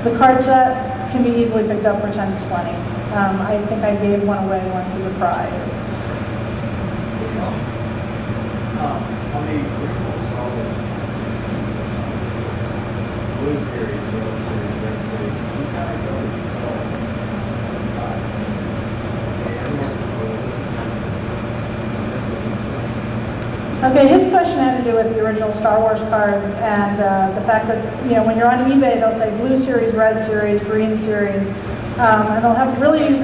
The card set can be easily picked up for 10 to 20. I think I gave one away once as a prize. On the original Star Wars, Blue Series, Yellow Series, Red Series, you kind of go to Okay, his question had to do with the original Star Wars cards and the fact that, when you're on eBay, they'll say Blue Series, Red Series, Green Series, and they'll have really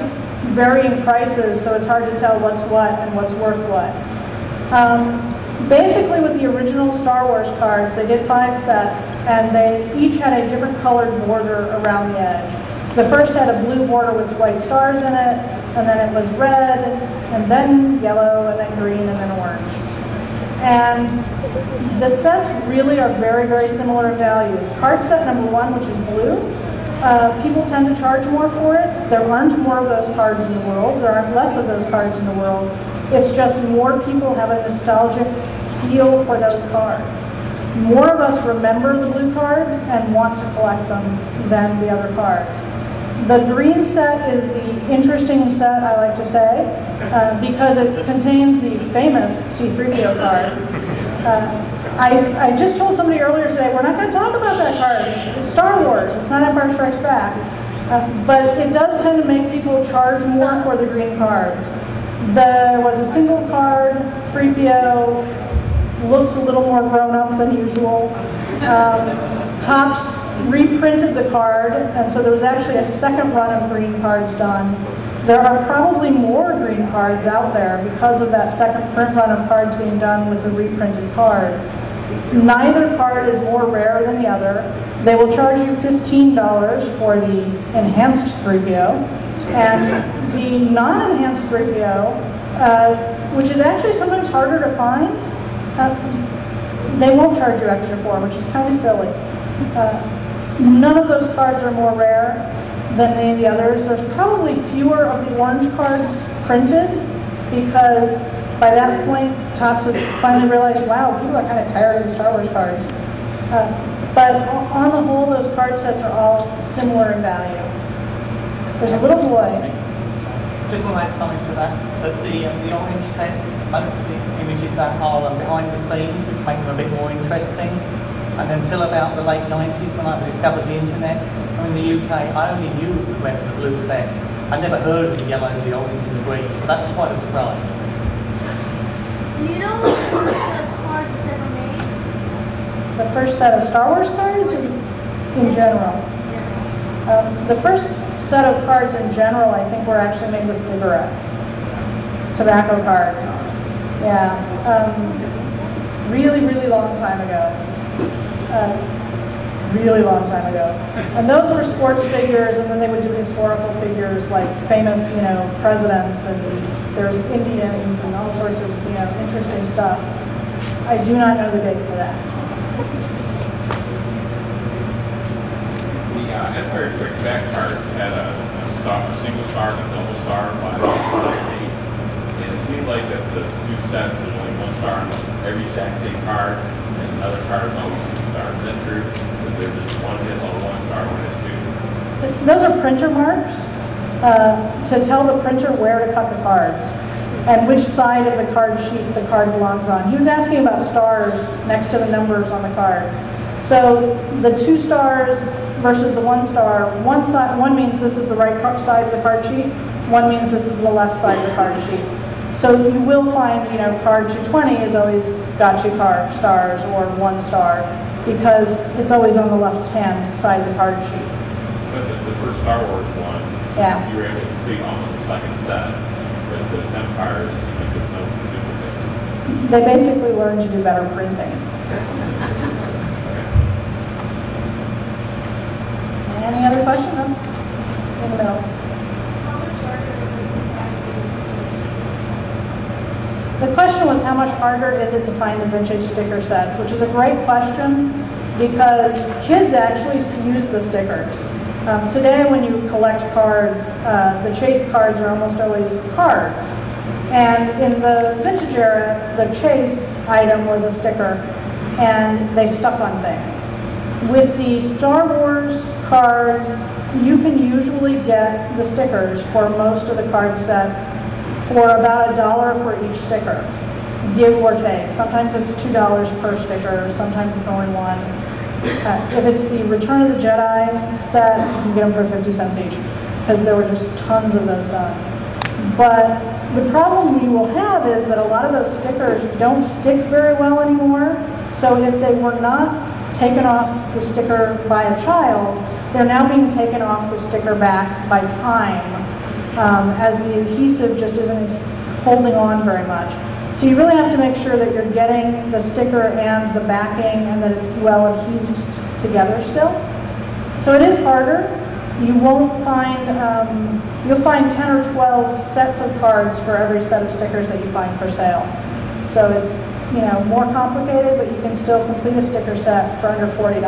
varying prices, so it's hard to tell what's what and what's worth what. Basically, with the original Star Wars cards, they did 5 sets, and they each had a different colored border around the edge. The first had a blue border with white stars in it, and then it was red, and then yellow, and then green, and then orange. And the sets really are very, very similar in value. Card set number 1, which is blue, people tend to charge more for it. There aren't more of those cards in the world. There aren't less of those cards in the world. It's just more people have a nostalgic feel for those cards. More of us remember the blue cards and want to collect them than the other cards. The green set is the interesting set, I like to say, because it contains the famous C-3PO card. I just told somebody earlier today, we're not going to talk about that card. It's Star Wars. It's not Empire Strikes Back. But it does tend to make people charge more for the green cards. There was a single card, 3PO, looks a little more grown up than usual. Topps reprinted the card, and so there was actually a second run of green cards done. There are probably more green cards out there because of that second print run of cards being done with the reprinted card. Neither card is more rare than the other. They will charge you $15 for the enhanced 3PO, and the non-enhanced 3PO, which is actually sometimes harder to find, they won't charge you extra for, which is kind of silly. None of those cards are more rare than any of the others. There's probably fewer of the orange cards printed because by that point, Topps has finally realized, wow, people are kind of tired of the Star Wars cards. But on the whole, those card sets are all similar in value. There's a little boy. Just want to add something to that. That the orange set, most of the images that are behind the scenes, which make them a bit more interesting. And until about the late 90s, when I discovered the internet, in the UK, I only knew we went for the blue set. I never heard of the yellow, the orange, and the green, so that's quite a surprise. Do you know what the first set of cards was ever made? The first set of Star Wars cards, or in general? The first set of cards in general, I think, were actually made with cigarettes, tobacco cards. Yeah, really, really long time ago. Really long time ago. And those were sports figures, and then they would do historical figures like famous, presidents, and there's Indians and all sorts of, interesting stuff. I do not know the date for that. The Empire Strikes Back cards had a single star and a double star by date. And it seemed like that the 2 sets, there's only 1 star on every exact same card, and another card is always 2 stars. Is that true? There's just one has only 1 star, one has 2. Those are printer marks to tell the printer where to cut the cards and which side of the card sheet the card belongs on. He was asking about stars next to the numbers on the cards. So the 2 stars versus the 1 star, one means this is the right side of the card sheet, one means this is the left side of the card sheet. So you will find, card 220 has always got 2 stars or 1 star because it's always on the left-hand side of the card sheet. But the first Star Wars one, yeah, you were able to complete almost a second set. But the Empire, there's no duplicates. They basically learned to do better printing. Any other questions? In the middle. The question was how much harder is it to find the vintage sticker sets, which is a great question because kids actually use the stickers. Today when you collect cards, the chase cards are almost always cards. And in the vintage era, the chase item was a sticker and they stuck on things. With the Star Wars cards, you can usually get the stickers for most of the card sets for about $1 for each sticker, give or take. Sometimes it's $2 per sticker, sometimes it's only one. If it's the Return of the Jedi set, you can get them for 50 cents each, because there were just tons of those done. But the problem you will have is that a lot of those stickers don't stick very well anymore. So if they were not taken off the sticker by a child, they're now being taken off the sticker back by time, as the adhesive just isn't holding on very much. So you really have to make sure that you're getting the sticker and the backing and that it's well adhesed together still. So it is harder. You won't find, you'll find 10 or 12 sets of cards for every set of stickers that you find for sale. So it's, you know, more complicated, but you can still complete a sticker set for under $40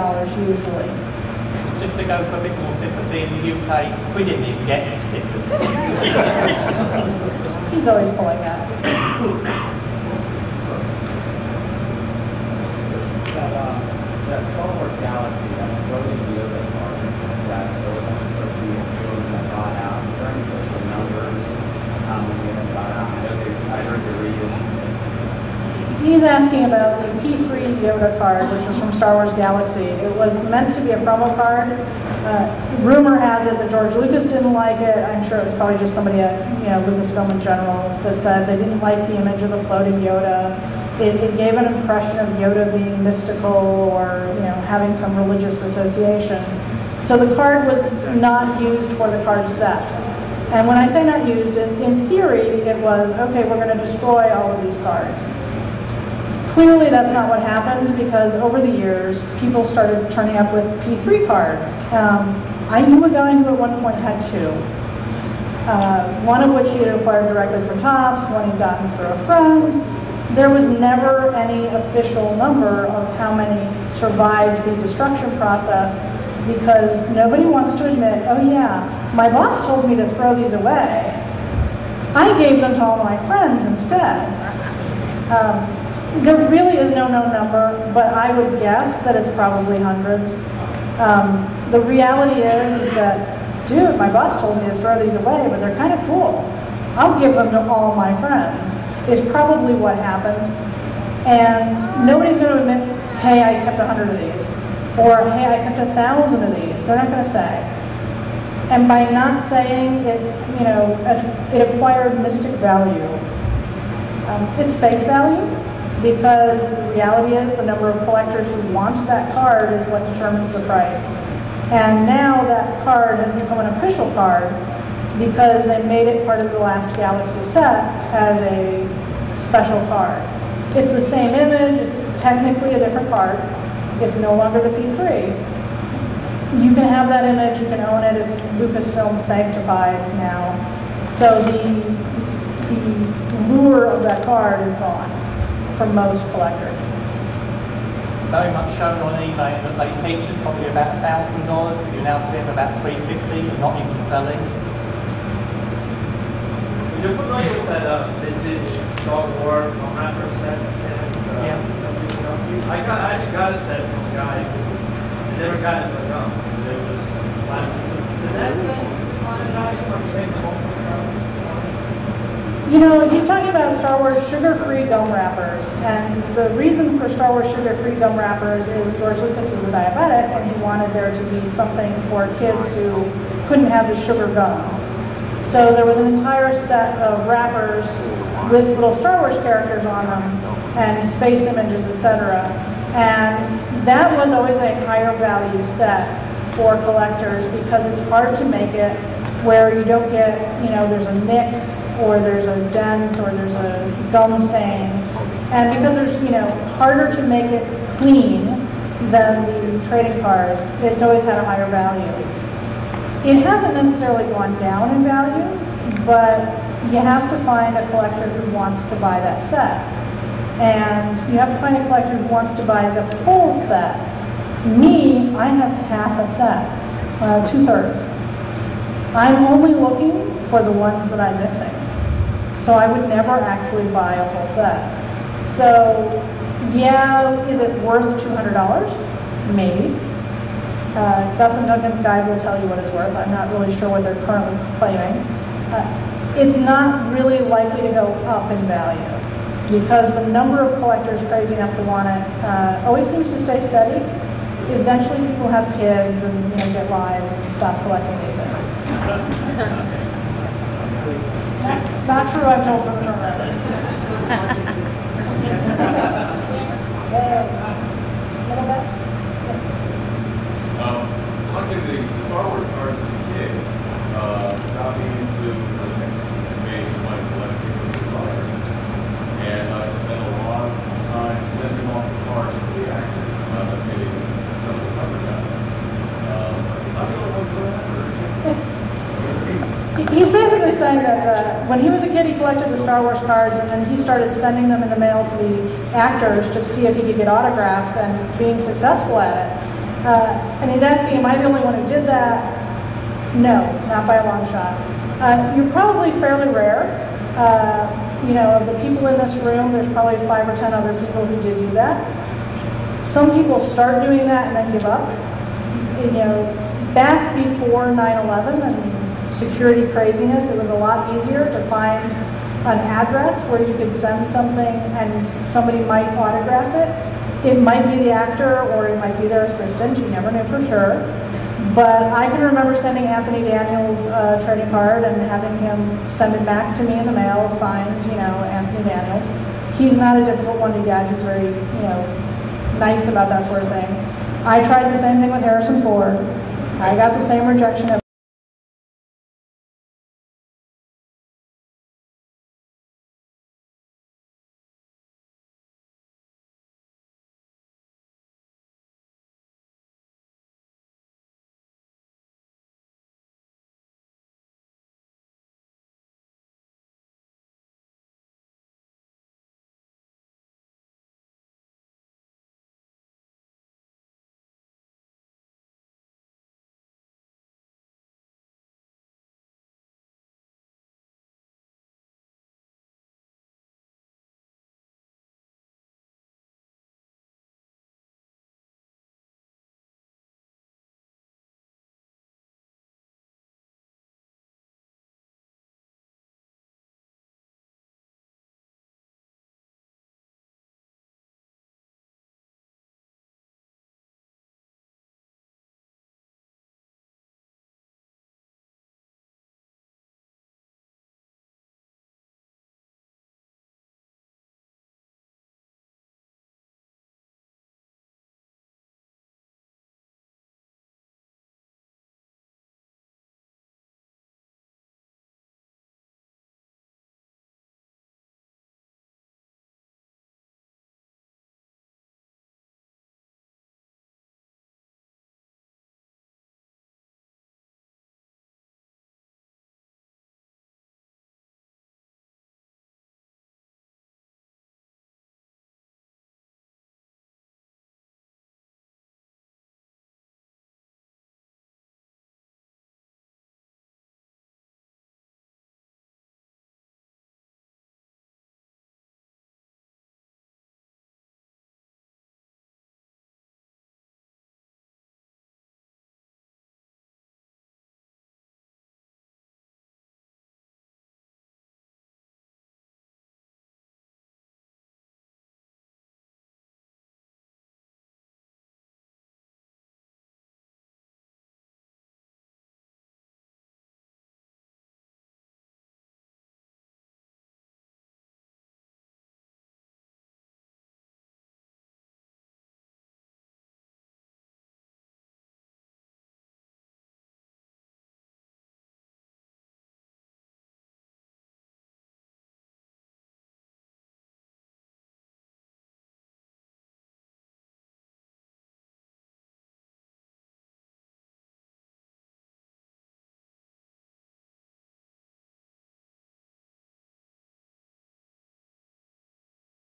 usually. Just to go for a bit more sympathy, in the UK, we didn't even get any stickers. He's always pulling that. That Star Wars Galaxy, that floating Yoda card, that there was only supposed to be a few of them that got out. Are there any official numbers how many of them got out? I heard the reissue. He's asking about the P3 Yoda card, which was from Star Wars Galaxy. It was meant to be a promo card. Rumor has it that George Lucas didn't like it. I'm sure it was probably just somebody at Lucasfilm in general that said they didn't like the image of the floating Yoda. It gave an impression of Yoda being mystical or having some religious association. So the card was not used for the card set. And when I say not used, in theory it was, okay, we're going to destroy all of these cards. Clearly that's not what happened, because over the years people started turning up with P3 cards. I knew a guy who at one point had two. One of which he had acquired directly from Topps, one he'd gotten for a friend. There was never any official number of how many survived the destruction process, because nobody wants to admit, oh yeah, my boss told me to throw these away. I gave them to all my friends instead. There really is no known number, but I would guess that it's probably hundreds. The reality is that, dude, my boss told me to throw these away, but they're kind of cool. I'll give them to all my friends, is probably what happened. And nobody's going to admit, hey, I kept 100 of these, or hey, I kept 1,000 of these. They're not going to say. And by not saying it's, it acquired mystic value. It's fake value, because the reality is the number of collectors who want that card is what determines the price. And now that card has become an official card because they made it part of the last Galaxy set as a special card. It's the same image, it's technically a different card. It's no longer the P3. You can have that image, you can own it, it's Lucasfilm sanctified now. So the lure of that card is gone for most collectors. Very much shown on eBay that they peaked at probably about $1,000, but you now see them about $350 and not even selling. You're familiar with that vintage Star Wars wrapper set? Yeah. I actually got a set from a guy who never got it but gum. It was flat pieces. Did that set find value or same the whole set? He's talking about Star Wars sugar-free gum wrappers, and the reason for Star Wars sugar-free gum wrappers is George Lucas is a diabetic, and he wanted there to be something for kids who couldn't have the sugar gum. So there was an entire set of wrappers with little Star Wars characters on them, and space images, etc. And that was always a higher value set for collectors, because it's hard to make it where you don't get, there's a nick, or there's a dent, or there's a gum stain. And because there's, harder to make it clean than the trading cards, it's always had a higher value. It hasn't necessarily gone down in value, but you have to find a collector who wants to buy that set. And you have to find a collector who wants to buy the full set. Me, I have half a set, 2/3. I'm only looking for the ones that I'm missing. So I would never actually buy a full set. So yeah, is it worth $200? Maybe. Gus and Duncan's guide will tell you what it's worth. I'm not really sure what they're currently claiming. It's not really likely to go up in value because the number of collectors crazy enough to want it always seems to stay steady. Eventually people have kids and get lives and stop collecting these things. Not true, I'm told from the program. Little bit? Collecting the Star Wars cards as a kid got me into the next phase of my collecting of the cards. And I spent a lot of time sending off the cards to the actors, getting some of the cover done. I'm the only one doing that, or He's basically saying that when he was a kid, he collected the Star Wars cards, and then he started sending them in the mail to the actors to see if he could get autographs, and being successful at it. And he's asking, am I the only one who did that? No, not by a long shot. You're probably fairly rare. Of the people in this room, there's probably 5 or 10 other people who did do that. Some people start doing that and then give up. Back before 9/11 and security craziness, it was a lot easier to find an address where you could send something and somebody might autograph it. It might be the actor or it might be their assistant, you never know for sure. But I can remember sending Anthony Daniels a trading card and having him send it back to me in the mail, signed, Anthony Daniels. He's not a difficult one to get, he's very, nice about that sort of thing. I tried the same thing with Harrison Ford. I got the same rejection